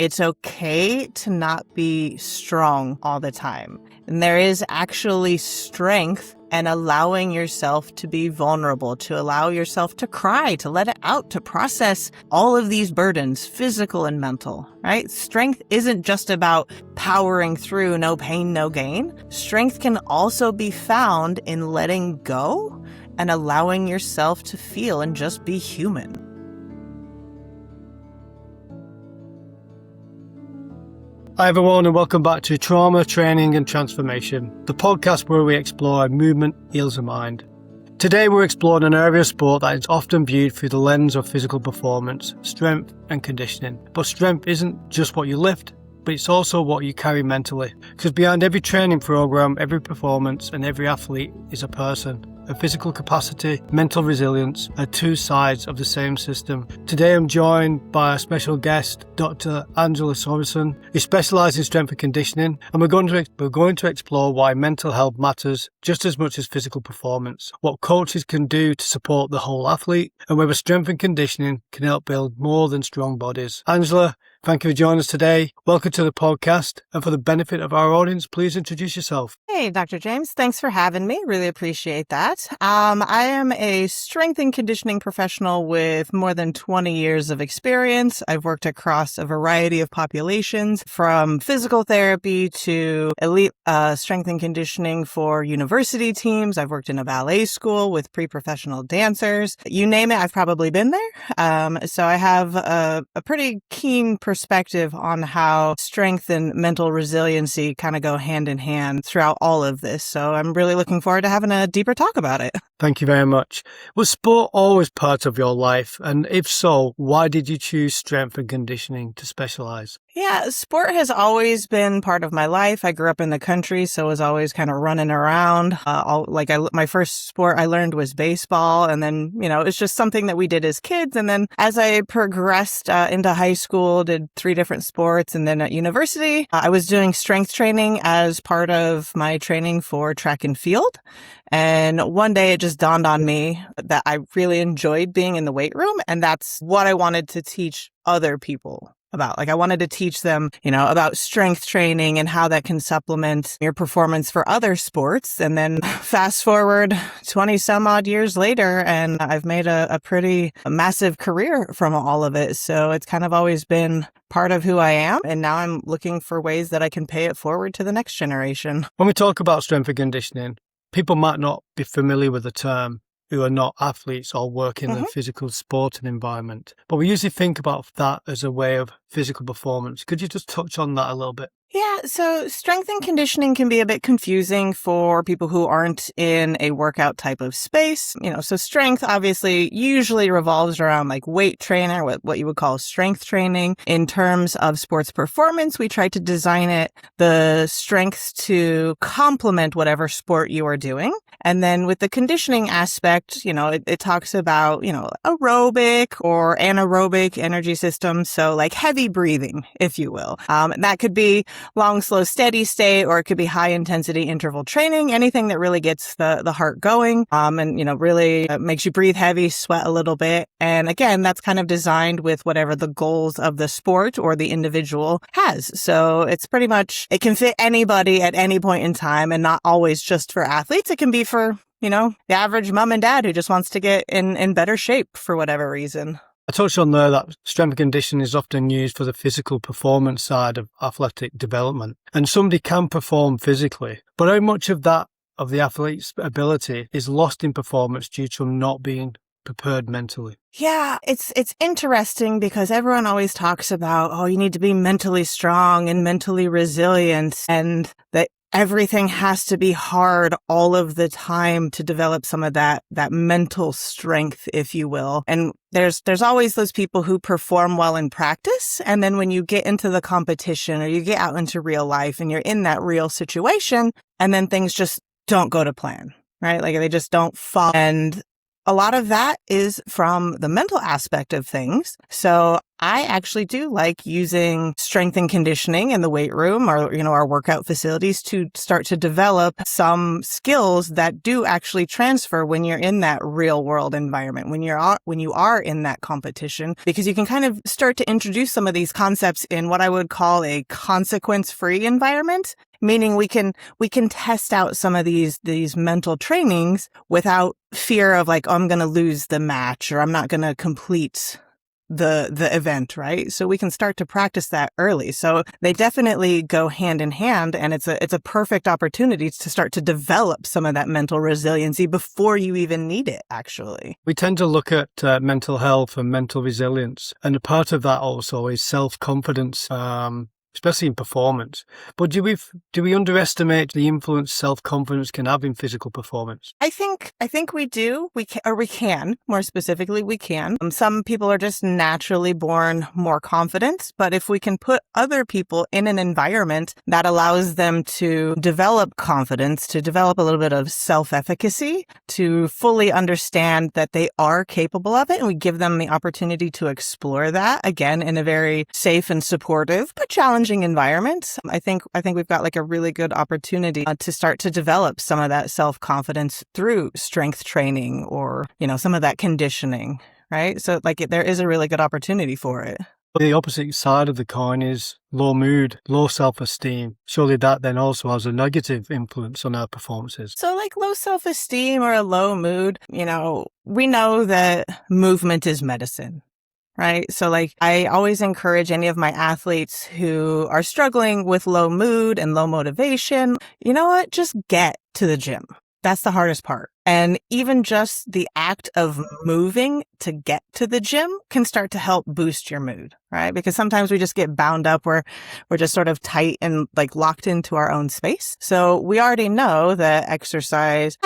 it's okay to not be strong all the time. And there is actually strength and allowing yourself to be vulnerable, to allow yourself to cry, to let it out, to process all of these burdens, physical and mental, right? Strength isn't just about powering through, no pain, no gain. Strength can also be found in letting go and allowing yourself to feel and just be human. Hi everyone, and welcome back to Trauma, Training and Transformation, the podcast where we explore how movement heals the mind. Today we're exploring an area of sport that is often viewed through the lens of physical performance, strength and conditioning. But strength isn't just what you lift, but it's also what you carry mentally. Because behind every training program, every performance and every athlete is a person. A physical capacity, mental resilience are two sides of the same system. Today I'm joined by a special guest, Dr Angela Sorensen, who specialises in strength and conditioning, and we're going to explore why mental health matters just as much as physical performance, what coaches can do to support the whole athlete, and whether strength and conditioning can help build more than strong bodies. Angela, thank you for joining us today. Welcome to the podcast. And for the benefit of our audience, please introduce yourself. Hey, Dr. James. Thanks for having me. Really appreciate that. I am a strength and conditioning professional with more than 20 years of experience. I've worked across a variety of populations, from physical therapy to elite strength and conditioning for university teams. I've worked in a ballet school with pre-professional dancers. You name it, I've probably been there. So I have a pretty keen perspective on how strength and mental resiliency kind of go hand in hand throughout all of this. So I'm really looking forward to having a deeper talk about it. Thank you very much. Was sport always part of your life? And if so, why did you choose strength and conditioning to specialize? Yeah, sport has always been part of my life. I grew up in the country, so was always kind of running around. My first sport I learned was baseball, and then, it's just something that we did as kids. And then as I progressed into high school, did 3 different sports, and then at university, I was doing strength training as part of my training for track and field. And one day it just dawned on me that I really enjoyed being in the weight room, and that's what I wanted to teach other people about. I wanted to teach them, about strength training and how that can supplement your performance for other sports. And then fast forward 20 some odd years later, and I've made a pretty massive career from all of it. So it's kind of always been part of who I am. And now I'm looking for ways that I can pay it forward to the next generation. When we talk about strength and conditioning, people might not be familiar with the term who are not athletes or work in a physical sporting environment. But we usually think about that as a way of physical performance. Could you just touch on that a little bit? Yeah, so strength and conditioning can be a bit confusing for people who aren't in a workout type of space. So strength obviously usually revolves around like weight training, what you would call strength training. In terms of sports performance, we try to design the strengths to complement whatever sport you are doing. And then with the conditioning aspect, it talks about, aerobic or anaerobic energy systems. So like heavy breathing, if you will. And that could be long, slow, steady state, or it could be high intensity interval training, anything that really gets the heart going, and, really makes you breathe heavy, sweat a little bit. And again, that's kind of designed with whatever the goals of the sport or the individual has. So it's pretty much, it can fit anybody at any point in time, and not always just for athletes. It can be for, the average mom and dad who just wants to get in better shape for whatever reason. I touched on there that strength and conditioning is often used for the physical performance side of athletic development. And somebody can perform physically, but how much of that, of the athlete's ability, is lost in performance due to them not being prepared mentally? Yeah, it's interesting because everyone always talks about, you need to be mentally strong and mentally resilient, and that everything has to be hard all of the time to develop some of that mental strength, if you will. And there's always those people who perform well in practice. And then when you get into the competition or you get out into real life and you're in that real situation, and then things just don't go to plan, right? Like they just don't fall. And a lot of that is from the mental aspect of things. So I actually do like using strength and conditioning in the weight room or, our workout facilities to start to develop some skills that do actually transfer when you're in that real world environment, when you are in that competition, because you can kind of start to introduce some of these concepts in what I would call a consequence-free environment. Meaning we can test out some of these mental trainings without fear of like, oh, I'm going to lose the match or I'm not going to complete the event, right? So we can start to practice that early. So they definitely go hand in hand, and it's a perfect opportunity to start to develop some of that mental resiliency before you even need it, actually. We tend to look at mental health and mental resilience, and a part of that also is self-confidence. Especially in performance. But do we underestimate the influence self-confidence can have in physical performance? I think we do. We can, more specifically, we can. Some people are just naturally born more confident, but if we can put other people in an environment that allows them to develop confidence, to develop a little bit of self-efficacy, to fully understand that they are capable of it, and we give them the opportunity to explore that, again, in a very safe and supportive, but challenging environment, I think we've got like a really good opportunity to start to develop some of that self-confidence through strength training or, some of that conditioning, right? So like there is a really good opportunity for it. The opposite side of the coin is low mood, low self-esteem. Surely that then also has a negative influence on our performances. So like low self-esteem or a low mood, we know that movement is medicine. Right. So like I always encourage any of my athletes who are struggling with low mood and low motivation, you know what? Just get to the gym. That's the hardest part. And even just the act of moving to get to the gym can start to help boost your mood, right? Because sometimes we just get bound up where we're just sort of tight and like locked into our own space. So we already know that exercise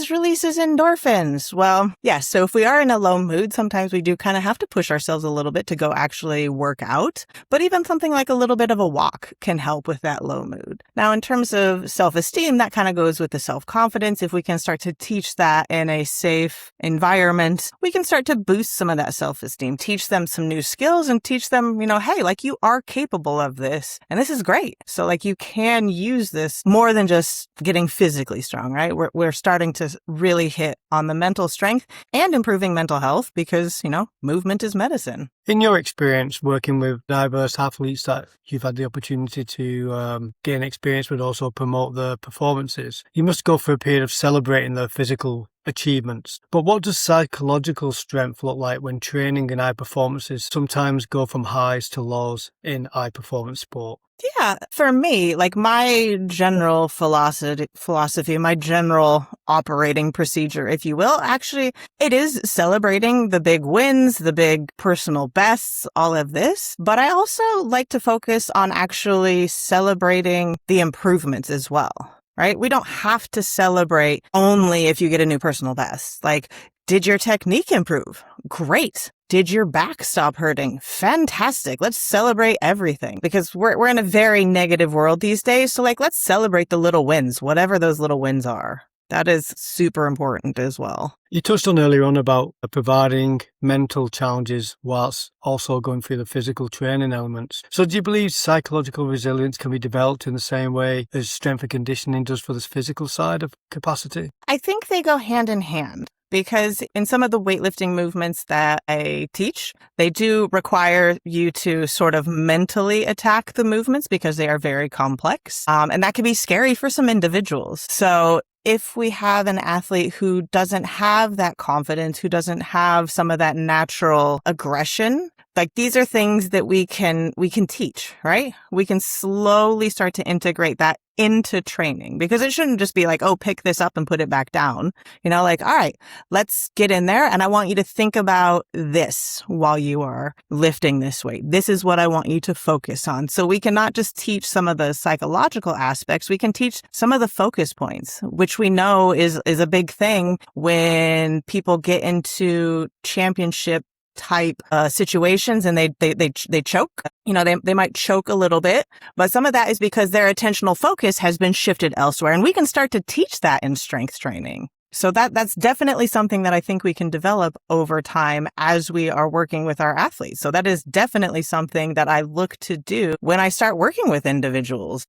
releases endorphins. Well, yes. So if we are in a low mood, sometimes we do kind of have to push ourselves a little bit to go actually work out. But even something like a little bit of a walk can help with that low mood. Now, in terms of self-esteem, that kind of goes with the self-confidence. If we can start to teach that in a safe environment, we can start to boost some of that self-esteem, teach them some new skills and teach them, hey, like you are capable of this and this is great. So like you can use this more than just getting physically strong, right? We're starting to really hit on the mental strength and improving mental health because, movement is medicine. In your experience working with diverse athletes that you've had the opportunity to gain experience but also promote their performances, you must go through a period of celebrating their physical achievements. But what does psychological strength look like when training in high performances sometimes go from highs to lows in high performance sport? Yeah, for me, like my general philosophy, my general operating procedure, if you will, actually, it is celebrating the big wins, the big personal bests, all of this. But I also like to focus on actually celebrating the improvements as well, right? We don't have to celebrate only if you get a new personal best. Like, did your technique improve? Great. Did your back stop hurting? Fantastic. Let's celebrate everything because we're in a very negative world these days. So like, let's celebrate the little wins, whatever those little wins are. That is super important as well. You touched on earlier on about providing mental challenges whilst also going through the physical training elements. So do you believe psychological resilience can be developed in the same way as strength and conditioning does for this physical side of capacity? I think they go hand in hand. Because in some of the weightlifting movements that I teach, they do require you to sort of mentally attack the movements because they are very complex. And that can be scary for some individuals. So if we have an athlete who doesn't have that confidence, who doesn't have some of that natural aggression, like these are things that we can teach, right? We can slowly start to integrate that into training because it shouldn't just be like, oh, pick this up and put it back down. Like, all right, let's get in there. And I want you to think about this while you are lifting this weight. This is what I want you to focus on. So we cannot just teach some of the psychological aspects. We can teach some of the focus points, which we know is a big thing when people get into championship type situations and they choke. They might choke a little bit, but some of that is because their attentional focus has been shifted elsewhere. And we can start to teach that in strength training. So that's definitely something that I think we can develop over time as we are working with our athletes. So that is definitely something that I look to do when I start working with individuals.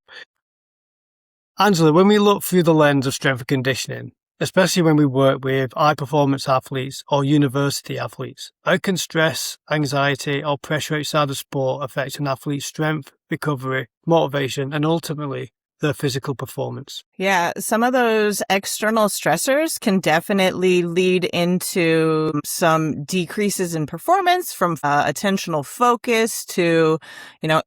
Angela, when we look through the lens of strength and conditioning, especially when we work with high-performance athletes or university athletes, how can stress, anxiety, or pressure outside of sport affect an athlete's strength, recovery, motivation, and ultimately their physical performance? Yeah, some of those external stressors can definitely lead into some decreases in performance, from attentional focus to,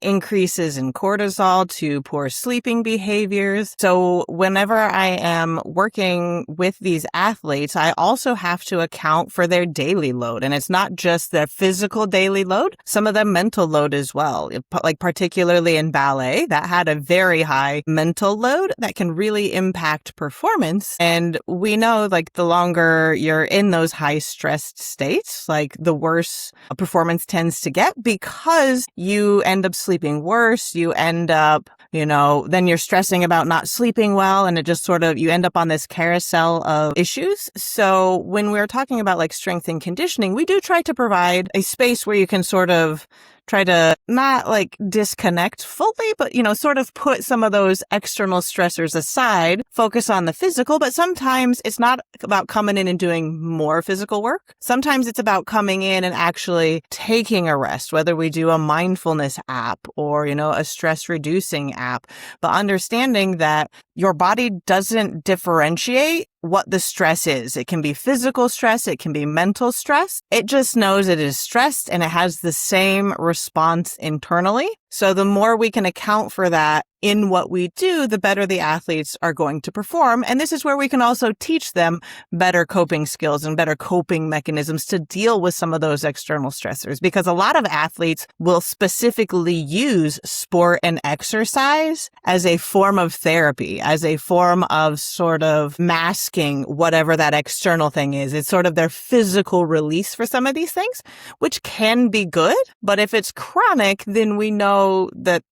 increases in cortisol to poor sleeping behaviors. So whenever I am working with these athletes, I also have to account for their daily load. And it's not just their physical daily load, some of the mental load as well. Like particularly in ballet, that had a very high mental load that can really impact performance. And we know, like, the longer you're in those high stressed states, like, the worse a performance tends to get, because you end up sleeping worse. You end up, then you're stressing about not sleeping well, and it just sort of, you end up on this carousel of issues. So when we're talking about like strength and conditioning, we do try to provide a space where you can sort of try to not like disconnect fully, but, sort of put some of those external stressors aside, focus on the physical. But sometimes it's not about coming in and doing more physical work. Sometimes it's about coming in and actually taking a rest, whether we do a mindfulness app or, a stress reducing app, but understanding that your body doesn't differentiate what the stress is. It can be physical stress. It can be mental stress. It just knows it is stressed and it has the same response internally. So the more we can account for that in what we do, the better the athletes are going to perform. And this is where we can also teach them better coping skills and better coping mechanisms to deal with some of those external stressors. Because a lot of athletes will specifically use sport and exercise as a form of therapy, as a form of sort of masking whatever that external thing is. It's sort of their physical release for some of these things, which can be good. But if it's chronic, then we know that,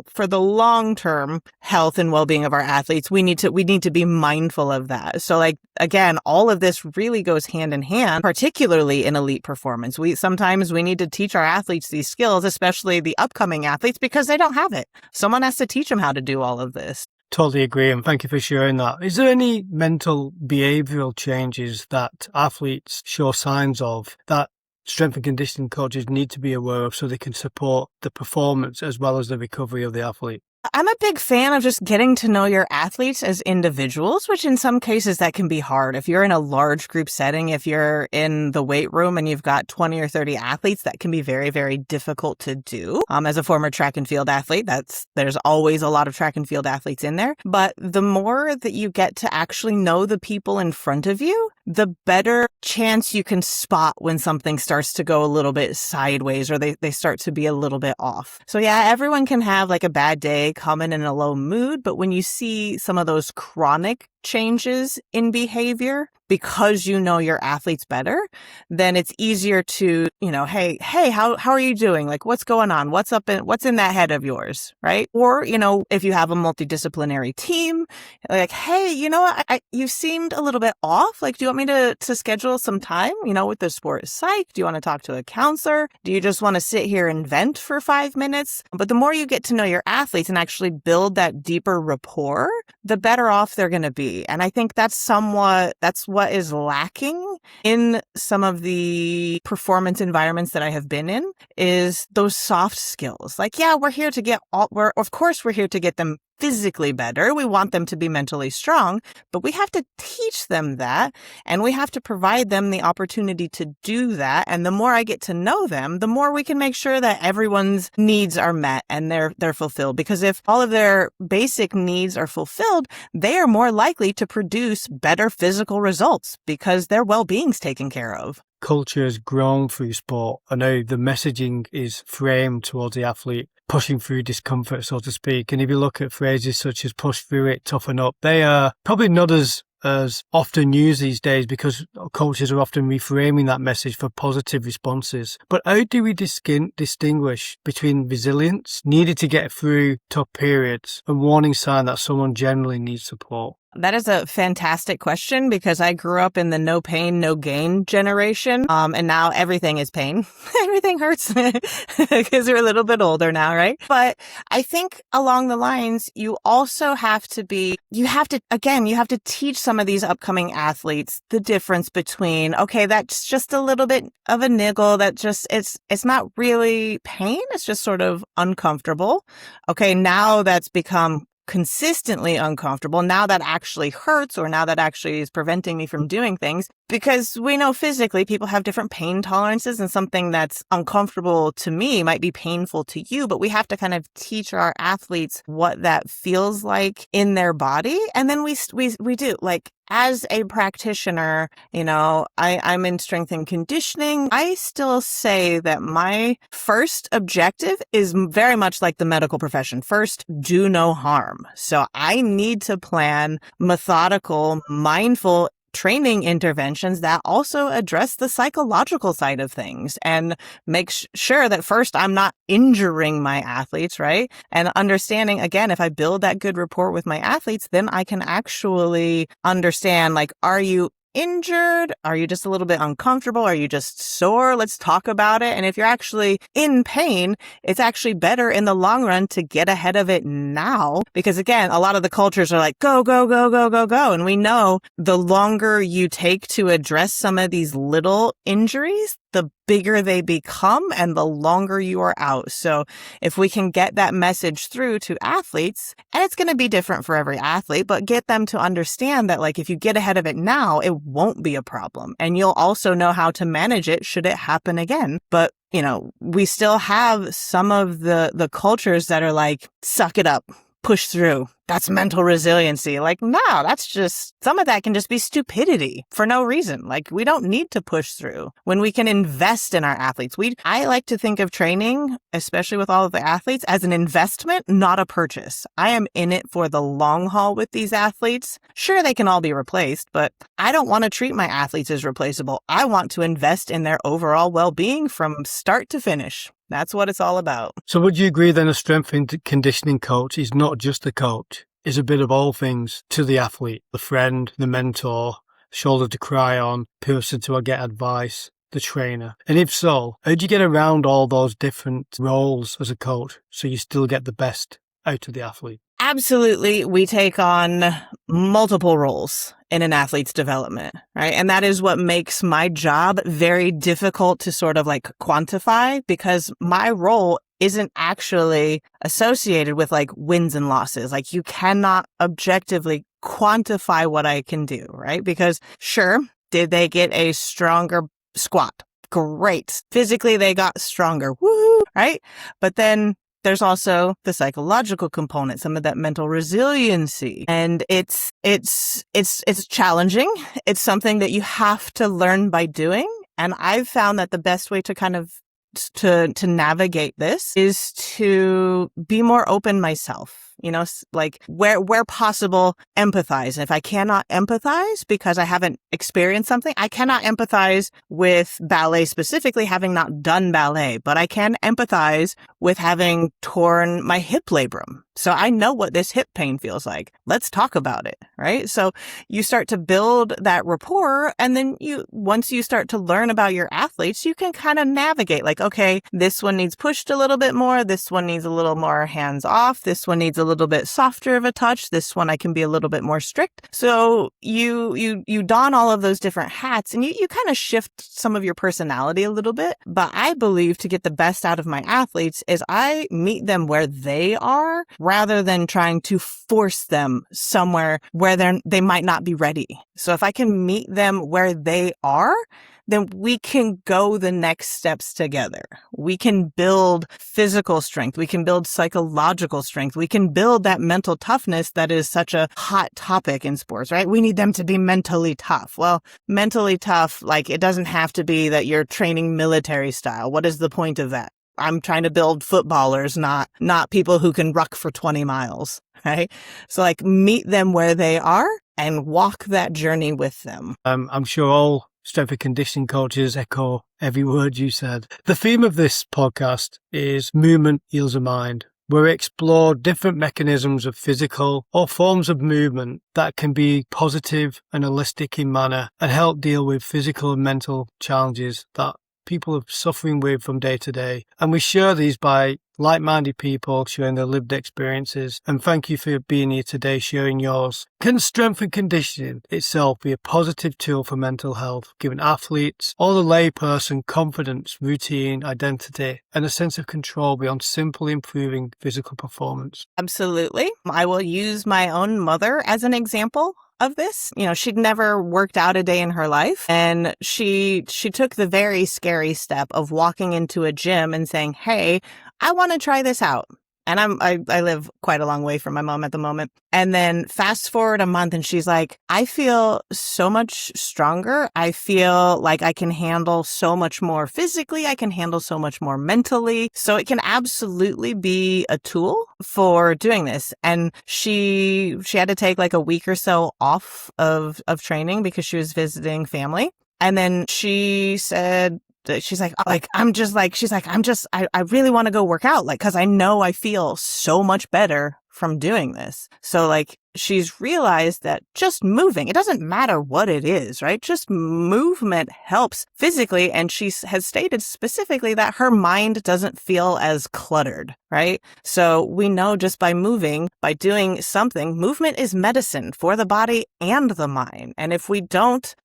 for the long-term health and well-being of our athletes, we need to be mindful of that. So, like, again, all of this really goes hand in hand, particularly in elite performance. Sometimes we need to teach our athletes these skills, especially the upcoming athletes, because they don't have it. Someone has to teach them how to do all of this. Totally agree, and thank you for sharing that. Is there any mental behavioural changes that athletes show signs of that strength and conditioning coaches need to be aware of so they can support the performance as well as the recovery of the athlete? I'm a big fan of just getting to know your athletes as individuals, which in some cases that can be hard. If you're in a large group setting, if you're in the weight room and you've got 20 or 30 athletes, that can be very, very difficult to do. As a former track and field athlete, there's always a lot of track and field athletes in there. But the more that you get to actually know the people in front of you, the better chance you can spot when something starts to go a little bit sideways or they start to be a little bit off. So yeah, everyone can have like a bad day, come in a low mood, but when you see some of those chronic changes in behavior because you know your athletes better, then it's easier to, hey, how are you doing? Like, what's going on? What's in that head of yours, right? Or, if you have a multidisciplinary team, like, hey, you seemed a little bit off. Like, do you want me to schedule some time, with the sports psych? Do you want to talk to a counselor? Do you just want to sit here and vent for 5 minutes? But the more you get to know your athletes and actually build that deeper rapport, the better off they're going to be. And I think that's what is lacking in some of the performance environments that I have been in, is those soft skills. Like, yeah, we're here to get them physically better. We want them to be mentally strong, but we have to teach them that, and we have to provide them the opportunity to do that. And the more I get to know them, the more we can make sure that everyone's needs are met and they're fulfilled. Because if all of their basic needs are fulfilled, they are more likely to produce better physical results because their well-being's taken care of. Culture has grown through sport. I know the messaging is framed towards the athlete pushing through discomfort, so to speak. And if you look at phrases such as push through it, toughen up, they are probably not as often used these days because coaches are often reframing that message for positive responses. But how do we distinguish between resilience needed to get through tough periods and warning sign that someone generally needs support? That is a fantastic question because I grew up in the no pain, no gain generation. And now everything is pain. Everything hurts because we're a little bit older now, right? But I think along the lines, you also have to teach some of these upcoming athletes the difference between, okay, that's just a little bit of a niggle. It's not really pain. It's just sort of uncomfortable. Okay. Now that's become consistently uncomfortable. Now that actually hurts, or now that actually is preventing me from doing things, because we know physically people have different pain tolerances, and something that's uncomfortable to me might be painful to you, but we have to kind of teach our athletes what that feels like in their body. And then we do, like, as a practitioner, I'm in strength and conditioning. I still say that my first objective is very much like the medical profession. First, do no harm. So I need to plan methodical, mindful training interventions that also address the psychological side of things and make sure that first I'm not injuring my athletes, right? And understanding, again, if I build that good rapport with my athletes, then I can actually understand, like, are you injured? Are you just a little bit uncomfortable? Are you just sore? Let's talk about it. And if you're actually in pain, it's actually better in the long run to get ahead of it now. Because again, a lot of the cultures are like, go, go, go, go, go, go. And we know the longer you take to address some of these little injuries, the bigger they become and the longer you are out. So if we can get that message through to athletes, and it's going to be different for every athlete, but get them to understand that, like, if you get ahead of it now, it won't be a problem. And you'll also know how to manage it should it happen again. But we still have some of the cultures that are like, suck it up, push through. That's mental resiliency. Like, no, that's just, some of that can just be stupidity for no reason. Like, we don't need to push through when we can invest in our athletes. I like to think of training, especially with all of the athletes, as an investment, not a purchase. I am in it for the long haul with these athletes. Sure, they can all be replaced, but I don't want to treat my athletes as replaceable. I want to invest in their overall well-being from start to finish. That's what it's all about. So would you agree then a strength and conditioning coach is not just a coach, is a bit of all things to the athlete, the friend, the mentor, shoulder to cry on, person to get advice, the trainer? And if so, how do you get around all those different roles as a coach so you still get the best out of the athlete? Absolutely. We take on multiple roles in an athlete's development, right? And that is what makes my job very difficult to sort of like quantify, because my role isn't actually associated with like wins and losses. Like, you cannot objectively quantify what I can do, right? Because sure, did they get a stronger squat? Great. Physically, they got stronger. Woo! Right? But then there's also the psychological component, some of that mental resiliency. And it's challenging. It's something that you have to learn by doing. And I've found that the best way to kind of to navigate this is to be more open myself. Like where possible, empathize. And if I cannot empathize because I haven't experienced something, I cannot empathize with ballet specifically, having not done ballet, but I can empathize with having torn my hip labrum. So I know what this hip pain feels like. Let's talk about it, right? So you start to build that rapport, and then once you start to learn about your athletes, you can kind of navigate, like, okay, this one needs pushed a little bit more. This one needs a little more hands off. This one needs a little bit softer of a touch. This one I can be a little bit more strict. So you don all of those different hats, and you kind of shift some of your personality a little bit. But I believe to get the best out of my athletes is I meet them where they are, rather than trying to force them somewhere where they might not be ready. So if I can meet them where they are, then we can go the next steps together. We can build physical strength. We can build psychological strength. We can build that mental toughness that is such a hot topic in sports, right? We need them to be mentally tough. Well, mentally tough, like, it doesn't have to be that you're training military style. What is the point of that? I'm trying to build footballers, not people who can ruck for 20 miles, right? So, like, meet them where they are and walk that journey with them. I'm sure all strength and conditioning coaches echo every word you said. The theme of this podcast is movement heals the mind. where we explore different mechanisms of physical or forms of movement that can be positive and holistic in manner and help deal with physical and mental challenges that people are suffering with from day to day. And we share these by like-minded people sharing their lived experiences. And thank you for being here today, sharing yours. Can strength and conditioning itself be a positive tool for mental health, giving athletes or the layperson confidence, routine, identity, and a sense of control beyond simply improving physical performance? Absolutely. I will use my own mother as an example of this. She'd never worked out a day in her life, and she took the very scary step of walking into a gym and saying, "Hey, I want to try this out." And I live quite a long way from my mom at the moment. And then fast forward a month and she's like, "I feel so much stronger. I feel like I can handle so much more physically. I can handle so much more mentally." So it can absolutely be a tool for doing this. And she had to take like a week or so off of training because she was visiting family. And then she said, she's like, I really want to go work out, like, cause I know I feel so much better from doing this. So like, she's realized that just moving, it doesn't matter what it is, right? Just movement helps physically. And she has stated specifically that her mind doesn't feel as cluttered, right? So we know just by moving, by doing something, movement is medicine for the body and the mind. And if we don't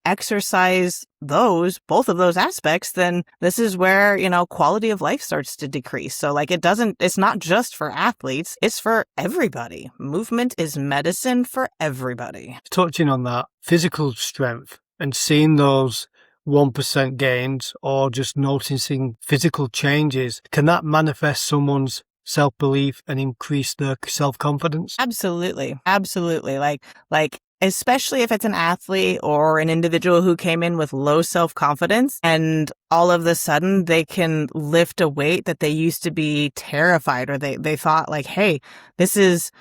exercise both of those aspects, then this is where, quality of life starts to decrease. So like it's not just for athletes, it's for everybody. Movement is medicine for everybody. Touching on that, physical strength and seeing those 1% gains or just noticing physical changes, can that manifest someone's self-belief and increase their self-confidence? Absolutely. Absolutely. Like, especially if it's an athlete or an individual who came in with low self-confidence and all of a sudden they can lift a weight that they used to be terrified, or they thought like, hey, this is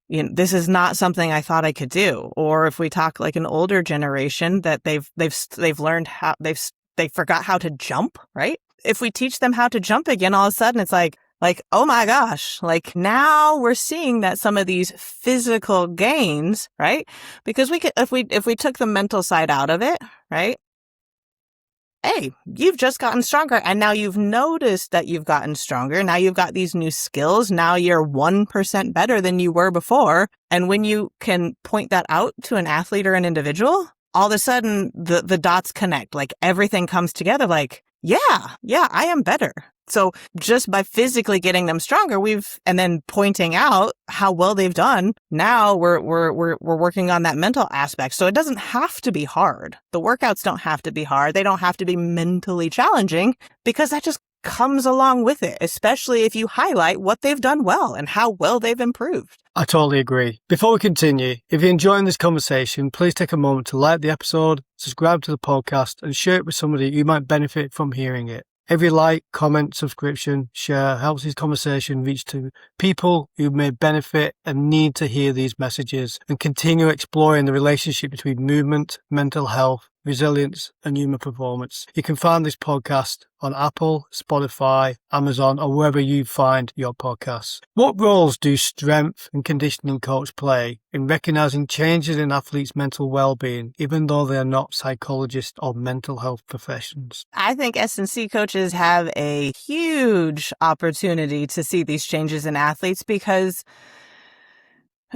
not something I thought I could do. Or if we talk like an older generation that they've learned how they forgot how to jump, right? If we teach them how to jump again, all of a sudden it's like, oh my gosh, like now we're seeing that some of these physical gains, right? Because if we took the mental side out of it, right? Hey, you've just gotten stronger, and now you've noticed that you've gotten stronger. Now you've got these new skills. Now you're 1% better than you were before. And when you can point that out to an athlete or an individual, all of a sudden the dots connect, like everything comes together like, yeah, I am better. So just by physically getting them stronger, and then pointing out how well they've done, now we're working on that mental aspect. So it doesn't have to be hard. The workouts don't have to be hard. They don't have to be mentally challenging, because that just comes along with it, especially if you highlight what they've done well and how well they've improved. I totally agree. Before we continue, if you're enjoying this conversation, please take a moment to like the episode, subscribe to the podcast, and share it with somebody who might benefit from hearing it. Every like, comment, subscription, share helps this conversation reach to people who may benefit and need to hear these messages, and continue exploring the relationship between movement, mental health, resilience, and human performance. You can find this podcast on Apple, Spotify, Amazon, or wherever you find your podcasts. What roles do strength and conditioning coach play in recognizing changes in athletes' mental well-being, even though they are not psychologists or mental health professionals? I think S&C coaches have a huge opportunity to see these changes in athletes, because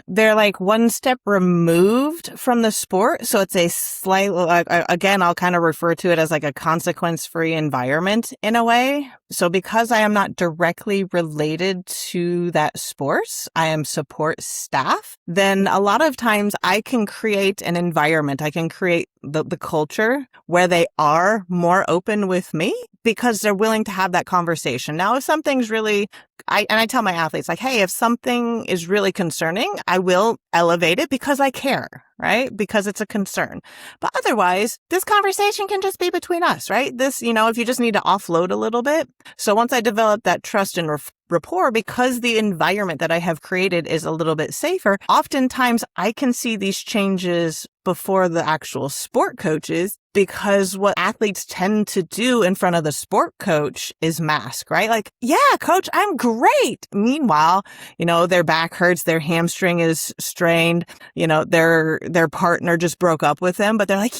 they're like one step removed from the sport. So it's a slight, again, I'll kind of refer to it as like a consequence-free environment in a way. So because I am not directly related to that sport, I am support staff, then a lot of times I can create an environment. I can create the culture where they are more open with me, because they're willing to have that conversation. Now, if something's really, I tell my athletes like, hey, if something is really concerning, I will elevate it because I care. right? Because it's a concern. But otherwise, this conversation can just be between us, right? This, if you just need to offload a little bit. So once I develop that trust and rapport, because the environment that I have created is a little bit safer, oftentimes I can see these changes before the actual sport coaches, because what athletes tend to do in front of the sport coach is mask, right? Like, yeah, coach, I'm great. Meanwhile, their back hurts, their hamstring is strained, their partner just broke up with them, but they're like,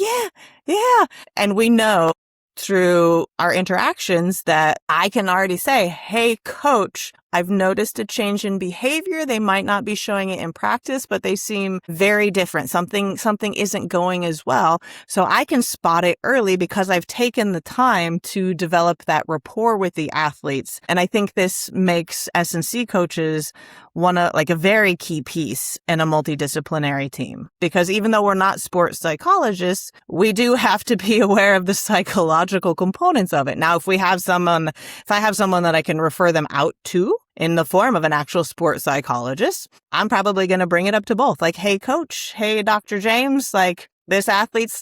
yeah. And we know through our interactions that I can already say, hey, coach, I've noticed a change in behavior. They might not be showing it in practice, but they seem very different. Something isn't going as well. So I can spot it early because I've taken the time to develop that rapport with the athletes. And I think this makes S&C coaches a very key piece in a multidisciplinary team, because even though we're not sports psychologists, we do have to be aware of the psychological components of it. Now, if I have someone that I can refer them out to in the form of an actual sports psychologist, I'm probably going to bring it up to both. Like, hey, coach, hey, Dr. James, like, this athlete's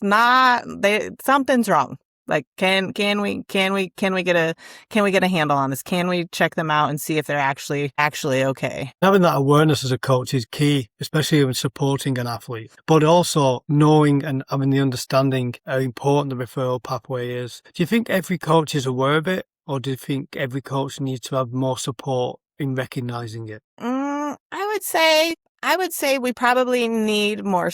something's wrong. Like, can we get a handle on this? Can we check them out and see if they're actually okay? Having that awareness as a coach is key, especially when supporting an athlete, but also knowing and having the understanding how important the referral pathway is. Do you think every coach is aware of it, or do you think every coach needs to have more support in recognizing it? I would say we probably need more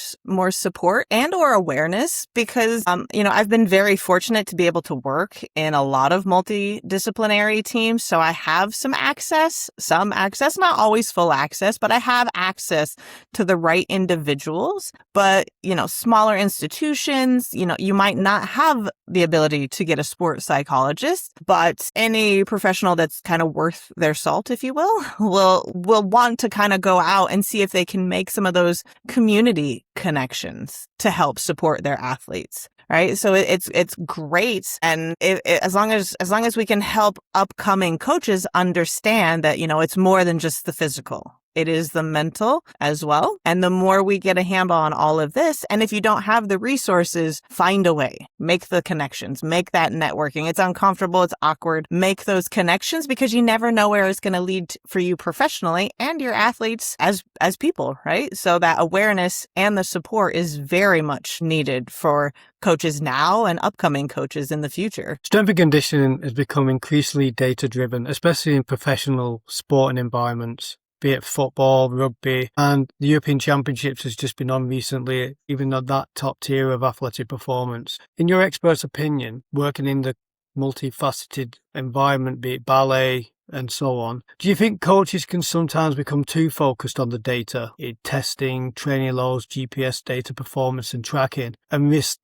support and or awareness, because, I've been very fortunate to be able to work in a lot of multidisciplinary teams. So I have some access, not always full access, but I have access to the right individuals. But, smaller institutions, you might not have the ability to get a sports psychologist, but any professional that's kind of worth their salt, if you will want to kind of go out and see if they can make some of those community connections to help support their athletes. Right. So it's great. And as long as we can help upcoming coaches understand that, it's more than just the physical. It is the mental as well. And the more we get a handle on all of this, and if you don't have the resources, find a way, make the connections, make that networking. It's uncomfortable. It's awkward. Make those connections, because you never know where it's going to lead for you professionally and your athletes as people, right? So that awareness and the support is very much needed for coaches now and upcoming coaches in the future. Strength and conditioning has become increasingly data-driven, especially in professional sporting environments, be it football, rugby, and the European Championships has just been on recently, even at that top tier of athletic performance. In your expert's opinion, working in the multifaceted environment, be it ballet and so on, do you think coaches can sometimes become too focused on the data, testing, training loads, GPS data performance and tracking, and risk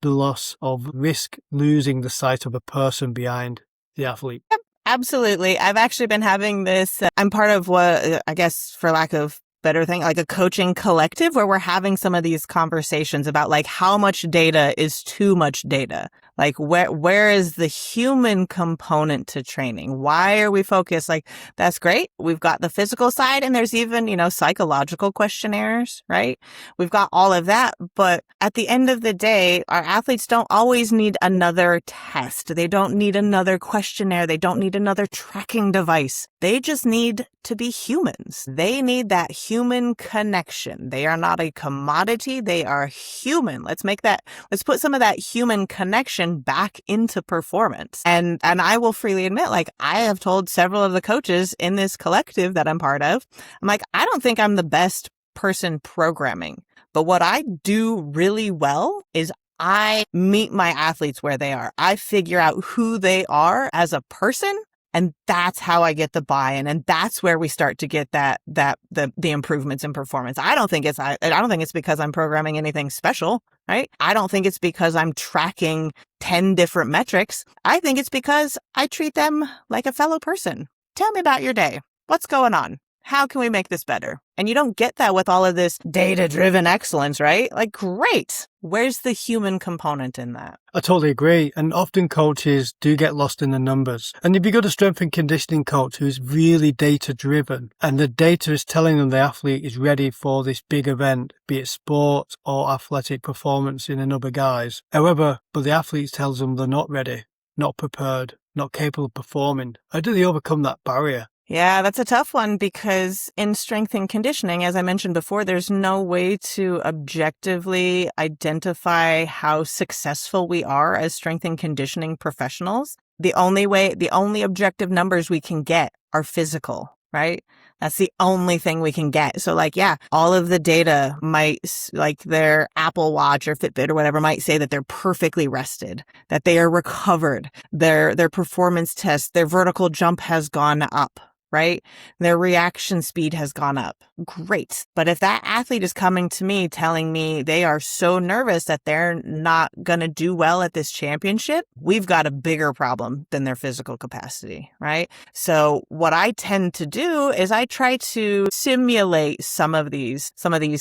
losing the sight of a person behind the athlete? Yep. Absolutely. I've actually been having this. I'm part of what, I guess, for lack of better thing, like a coaching collective, where we're having some of these conversations about like how much data is too much data. Like where is the human component to training? Why are we focused? Like, that's great. We've got the physical side, and there's even, psychological questionnaires, right? We've got all of that. But at the end of the day, our athletes don't always need another test. They don't need another questionnaire. They don't need another tracking device. They just need to be humans. They need that human connection. They are not a commodity. They are human. Let's put some of that human connection back into performance. And I will freely admit, like, I have told several of the coaches in this collective that I'm part of, I'm like, I don't think I'm the best person programming, but what I do really well is I meet my athletes where they are. I figure out who they are as a person. And that's how I get the buy-in, and that's where we start to get the improvements in performance. I don't think it's because I'm programming anything special, right? I don't think it's because I'm tracking 10 different metrics. I think it's because I treat them like a fellow person. Tell me about your day. What's going on? How can we make this better? And you don't get that with all of this data-driven excellence, right? Like, great. Where's the human component in that? I totally agree. And often coaches do get lost in the numbers. And if you've got a strength and conditioning coach who's really data-driven and the data is telling them the athlete is ready for this big event, be it sport or athletic performance in another guise. However, but the athlete tells them they're not ready, not prepared, not capable of performing. How do they overcome that barrier? Yeah, that's a tough one because in strength and conditioning, as I mentioned before, there's no way to objectively identify how successful we are as strength and conditioning professionals. The only objective numbers we can get are physical, right? That's the only thing we can get. So all of the data might, like their Apple Watch or Fitbit or whatever, might say that they're perfectly rested, that they are recovered, their performance test, their vertical jump has gone up, right? Their reaction speed has gone up. Great. But if that athlete is coming to me telling me they are so nervous that they're not going to do well at this championship, we've got a bigger problem than their physical capacity, right? So what I tend to do is I try to simulate some of these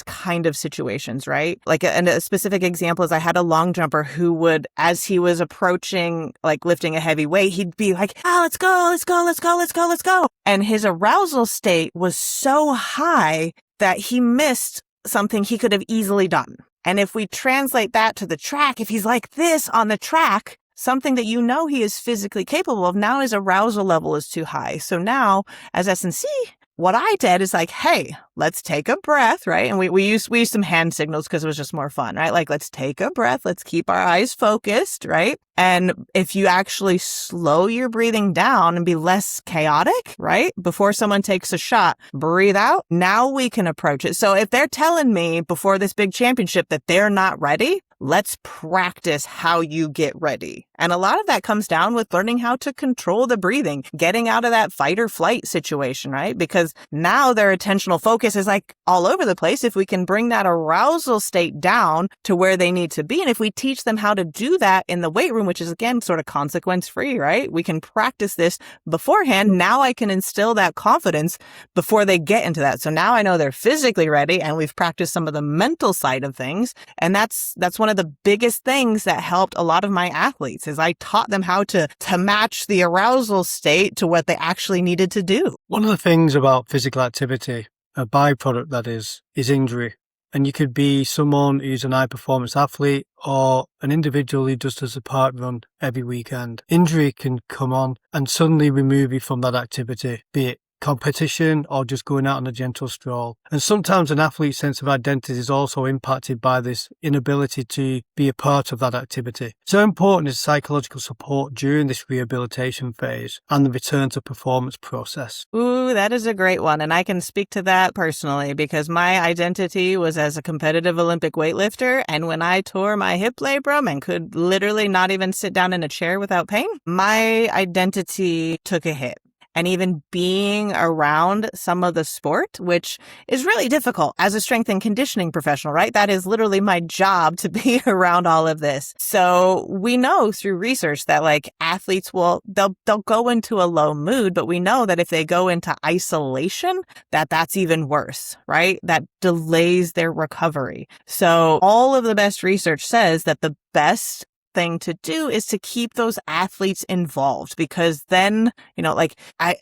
kind of situations, right? And a specific example is I had a long jumper who would, as he was approaching, lifting a heavy weight, he'd be like, "Oh, let's go, let's go, let's go, let's go, let's go." And his arousal state was so high that he missed something he could have easily done. And if we translate that to the track, if he's like this on the track, something that he is physically capable of, now his arousal level is too high. So now, as S&C, what I did is hey, let's take a breath, right? And we used some hand signals because it was just more fun, right? Let's take a breath. Let's keep our eyes focused, right? And if you actually slow your breathing down and be less chaotic, right? Before someone takes a shot, breathe out. Now we can approach it. So if they're telling me before this big championship that they're not ready, let's practice how you get ready. And a lot of that comes down with learning how to control the breathing, getting out of that fight or flight situation, right? Because now their attentional focus is all over the place. If we can bring that arousal state down to where they need to be, and if we teach them how to do that in the weight room, which is again sort of consequence free, right? We can practice this beforehand. Now I can instill that confidence before they get into that. So now I know they're physically ready and we've practiced some of the mental side of things. And that's one of the biggest things that helped a lot of my athletes is I taught them how to match the arousal state to what they actually needed to do. One of the things about physical activity, a byproduct that is injury. And you could be someone who's an high performance athlete or an individual who just does a park run every weekend. Injury can come on and suddenly remove you from that activity, be it competition or just going out on a gentle stroll. And sometimes an athlete's sense of identity is also impacted by this inability to be a part of that activity. So important is psychological support during this rehabilitation phase and the return to performance process. Ooh, that is a great one. And I can speak to that personally because my identity was as a competitive Olympic weightlifter. And when I tore my hip labrum and could literally not even sit down in a chair without pain, my identity took a hit. And even being around some of the sport, which is really difficult as a strength and conditioning professional, right? That is literally my job to be around all of this. So we know through research that athletes they'll go into a low mood, but we know that if they go into isolation, that's even worse, right? That delays their recovery. So all of the best research says that the best thing to do is to keep those athletes involved because then, I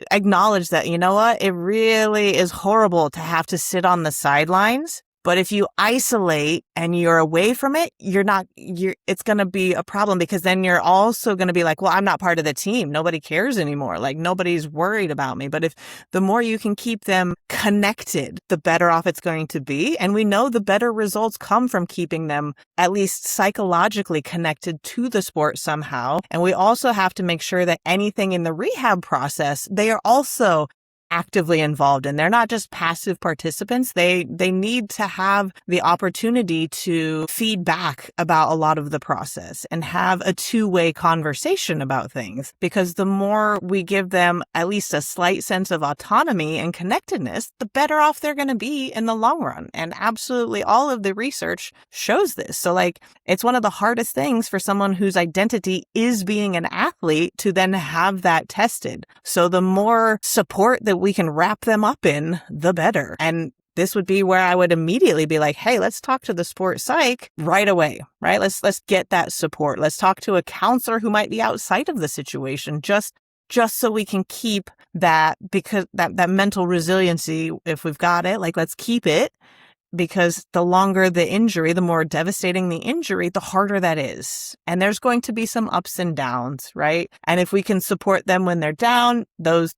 acknowledge that, it really is horrible to have to sit on the sidelines. But if you isolate and you're away from it, it's going to be a problem because then you're also going to be well, I'm not part of the team. Nobody cares anymore. Nobody's worried about me. But if the more you can keep them connected, the better off it's going to be. And we know the better results come from keeping them at least psychologically connected to the sport somehow. And we also have to make sure that anything in the rehab process, they are also actively involved in. They're not just passive participants. They need to have the opportunity to feed back about a lot of the process and have a two-way conversation about things. Because the more we give them at least a slight sense of autonomy and connectedness, the better off they're going to be in the long run. And absolutely all of the research shows this. So it's one of the hardest things for someone whose identity is being an athlete to then have that tested. So the more support that we can wrap them up in, the better. And this would be where I would immediately be like, hey, let's talk to the sport psych right away, right? Let's get that support. Let's talk to a counselor who might be outside of the situation, just so we can keep that, because that mental resiliency, if we've got it, like, let's keep it, because the longer the injury, the more devastating the injury, the harder that is. And there's going to be some ups and downs, right? And if we can support them when they're down, those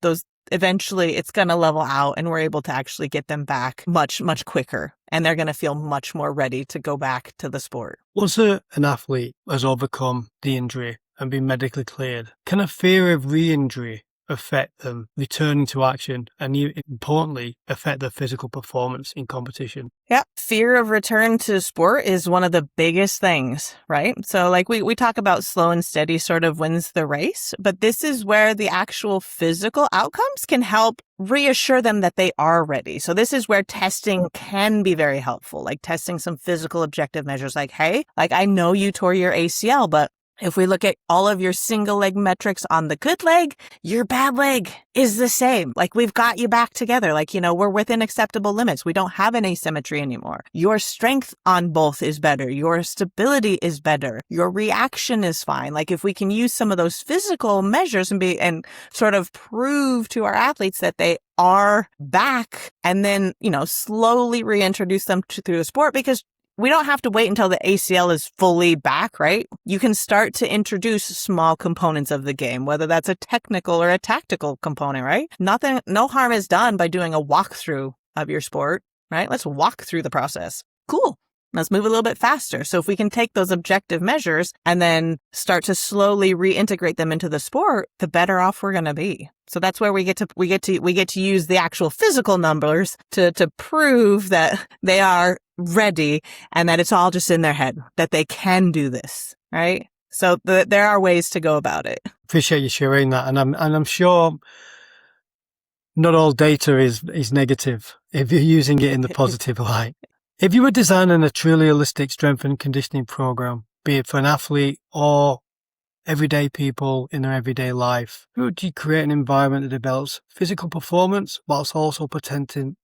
eventually it's going to level out, and we're able to actually get them back much, much quicker. And they're going to feel much more ready to go back to the sport. Once an athlete has overcome the injury and been medically cleared, can a fear of re-injury affect them returning to action, and importantly, affect their physical performance in competition? Yeah. Fear of return to sport is one of the biggest things, right? So like we talk about slow and steady sort of wins the race, but this is where the actual physical outcomes can help reassure them that they are ready. So this is where testing can be very helpful, like testing some physical objective measures like, hey, like, I know you tore your ACL, but if we look at all of your single leg metrics on the good leg, your bad leg is the same. Like, we've got you back together. Like, we're within acceptable limits. We don't have an asymmetry anymore. Your strength on both is better. Your stability is better. Your reaction is fine. Like, if we can use some of those physical measures and sort of prove to our athletes that they are back, and then, slowly reintroduce them through the sport, because we don't have to wait until the ACL is fully back, right? You can start to introduce small components of the game, whether that's a technical or a tactical component, right? No harm is done by doing a walkthrough of your sport, right? Let's walk through the process. Cool. Let's move a little bit faster. So if we can take those objective measures and then start to slowly reintegrate them into the sport, the better off we're going to be. So that's where we get to use the actual physical numbers to prove that they are ready, and that it's all just in their head, that they can do this, right? So there are ways to go about it. Appreciate you sharing that, and I'm sure not all data is negative if you're using it in the positive light. If you were designing a truly holistic strength and conditioning program, be it for an athlete or everyday people in their everyday life, would you create an environment that develops physical performance whilst also protecting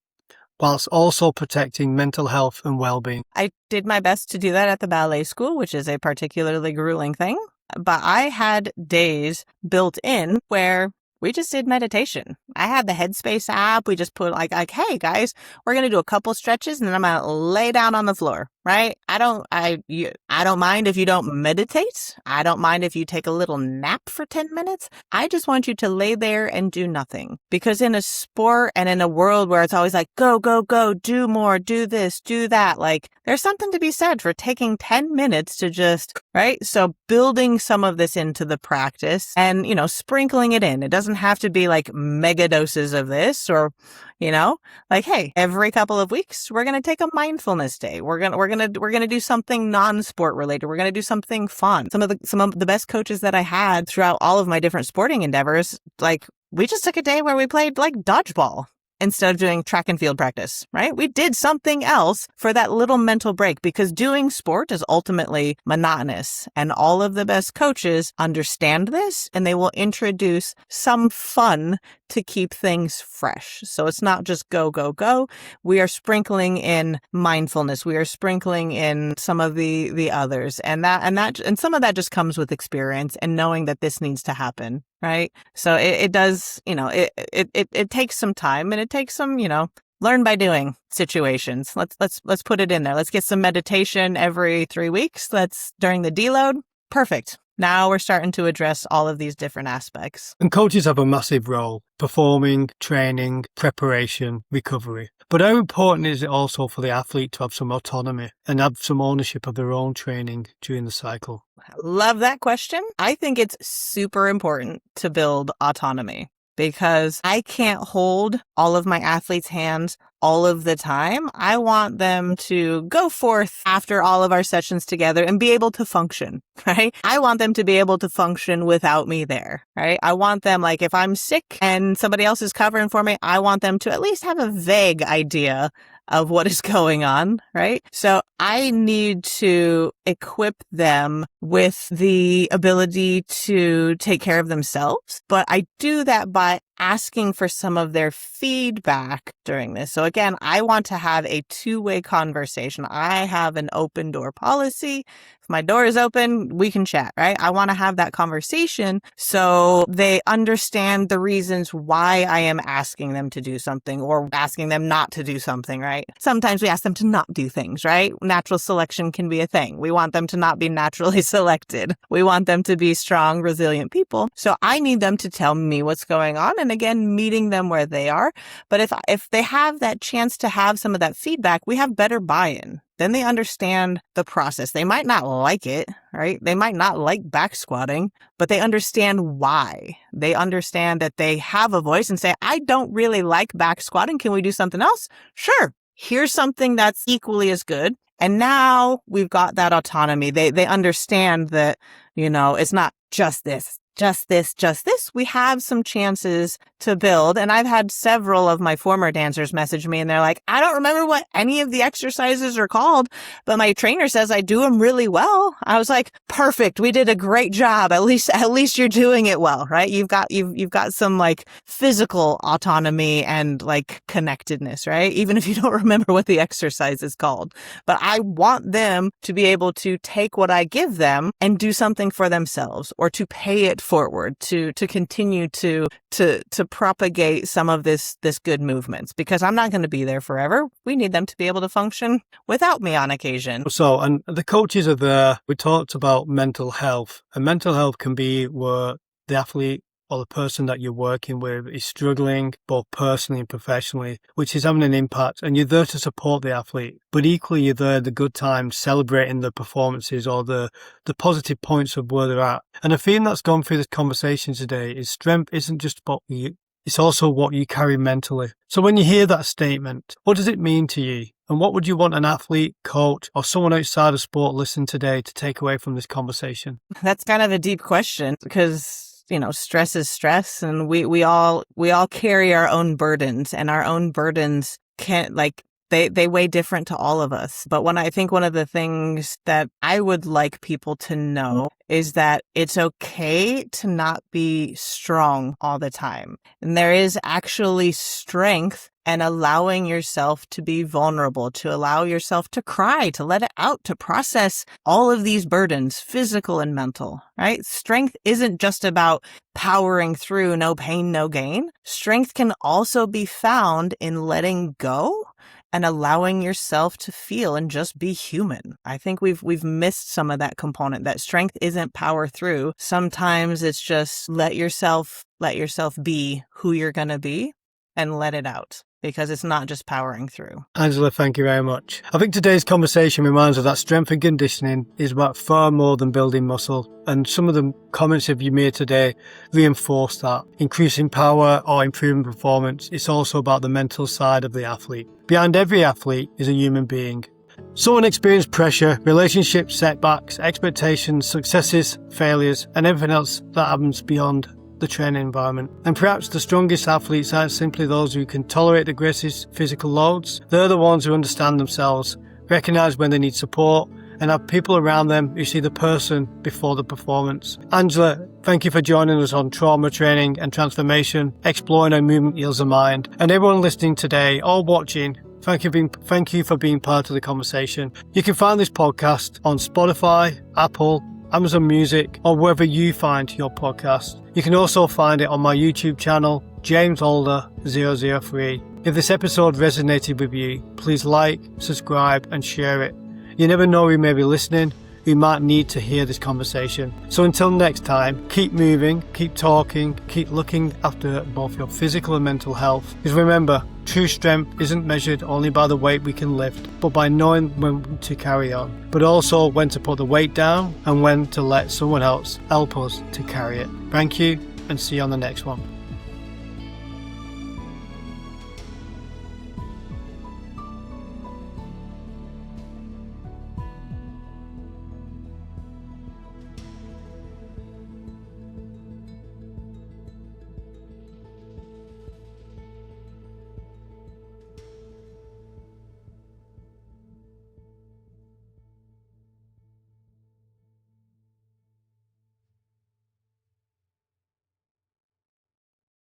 mental health and well-being? I did my best to do that at the ballet school, which is a particularly grueling thing. But I had days built in where we just did meditation. I had the Headspace app. We just put like, hey guys, we're going to do a couple stretches and then I'm going to lay down on the floor, right? I don't mind if you don't meditate. I don't mind if you take a little nap for 10 minutes. I just want you to lay there and do nothing. Because in a sport and in a world where it's always like, go, go, go, do more, do this, do that. Like, there's something to be said for taking 10 minutes to just, right? So building some of this into the practice and, sprinkling it in. It doesn't have to be like mega doses of this, or, like, hey, every couple of weeks, we're going to take a mindfulness day. We're going to do something non-sport related. We're going to do something fun. Some of the best coaches that I had throughout all of my different sporting endeavors, like, we just took a day where we played like dodgeball instead of doing track and field practice, right? We did something else for that little mental break, because doing sport is ultimately monotonous, and all of the best coaches understand this, and they will introduce some fun to keep things fresh. So it's not just go, go, go. We are sprinkling in mindfulness. We are sprinkling in some of the others, and some of that just comes with experience and knowing that this needs to happen. Right. So it does, it takes some time, and it takes some, learn by doing situations. Let's put it in there. Let's get some meditation every 3 weeks. During the deload. Perfect. Now we're starting to address all of these different aspects. And coaches have a massive role: performing, training, preparation, recovery. But how important is it also for the athlete to have some autonomy and have some ownership of their own training during the cycle? Love that question. I think it's super important to build autonomy, because I can't hold all of my athletes' hands all of the time. I want them to go forth after all of our sessions together and be able to function, right? I want them to be able to function without me there, right? I want them, like, if I'm sick and somebody else is covering for me, I want them to at least have a vague idea of what is going on, right? So I need to equip them with the ability to take care of themselves, but I do that by asking for some of their feedback during this. So again, I want to have a two-way conversation. I have an open door policy. If my door is open, we can chat, right? I want to have that conversation so they understand the reasons why I am asking them to do something or asking them not to do something, right? Sometimes we ask them to not do things, right? Natural selection can be a thing. We want them to not be naturally selected. We want them to be strong, resilient people. So I need them to tell me what's going on. And again, meeting them where they are. But if they have that chance to have some of that feedback, we have better buy-in. Then they understand the process. They might not like it, right? They might not like back squatting, but they understand why. They understand that they have a voice and say, I don't really like back squatting. Can we do something else? Sure. Here's something that's equally as good. And now we've got that autonomy. They understand that, it's not just this. We have some chances to build. And I've had several of my former dancers message me and they're like, I don't remember what any of the exercises are called, but my trainer says I do them really well. I was like, perfect. We did a great job. At least you're doing it well, right? You've got some like physical autonomy and like connectedness, right? Even if you don't remember what the exercise is called. But I want them to be able to take what I give them and do something for themselves or to pay it forward, to continue to propagate some of this good movements, because I'm not going to be there forever. We need them to be able to function without me on occasion. So, and the coaches are there. We talked about mental health, and mental health can be where the athlete or the person that you're working with is struggling both personally and professionally, which is having an impact, and you're there to support the athlete. But equally, you're there at the good times, celebrating the performances or the positive points of where they're at. And the theme that's gone through this conversation today is strength isn't just about you, it's also what you carry mentally. So when you hear that statement, what does it mean to you? And what would you want an athlete, coach, or someone outside of sport listening today to take away from this conversation? That's kind of a deep question, because stress is stress, and we all carry our own burdens, and our own burdens they weigh different to all of us. But one of the things that I would like people to know is that it's okay to not be strong all the time. And there is actually strength and allowing yourself to be vulnerable, to allow yourself to cry, to let it out, to process all of these burdens, physical and mental, right? Strength isn't just about powering through, no pain, no gain. Strength can also be found in letting go and allowing yourself to feel and just be human. I think we've missed some of that component, that strength isn't power through. Sometimes it's just let yourself be who you're going to be and let it out, because it's not just powering through. Angela, thank you very much. I think today's conversation reminds us that strength and conditioning is about far more than building muscle. And some of the comments that you made today reinforce that. Increasing power or improving performance, it's also about the mental side of the athlete. Behind every athlete is a human being. Someone experienced pressure, relationships, setbacks, expectations, successes, failures, and everything else that happens beyond the training environment. And perhaps the strongest athletes aren't simply those who can tolerate the greatest physical loads. They're the ones who understand themselves, recognise when they need support, and have people around them who see the person before the performance. Angela, thank you for joining us on Trauma Training and Transformation, exploring how movement heals the mind. And everyone listening today or watching, thank you for being part of the conversation. You can find this podcast on Spotify, Apple, Amazon Music, or wherever you find your podcast. You can also find it on my YouTube channel, James Holder 003. If this episode resonated with you, please like, subscribe, and share it. You never know who may be listening, who might need to hear this conversation. So until next time, keep moving, keep talking, keep looking after both your physical and mental health. Because remember, true strength isn't measured only by the weight we can lift, but by knowing when to carry on, but also when to put the weight down and when to let someone else help us to carry it. Thank you, and see you on the next one.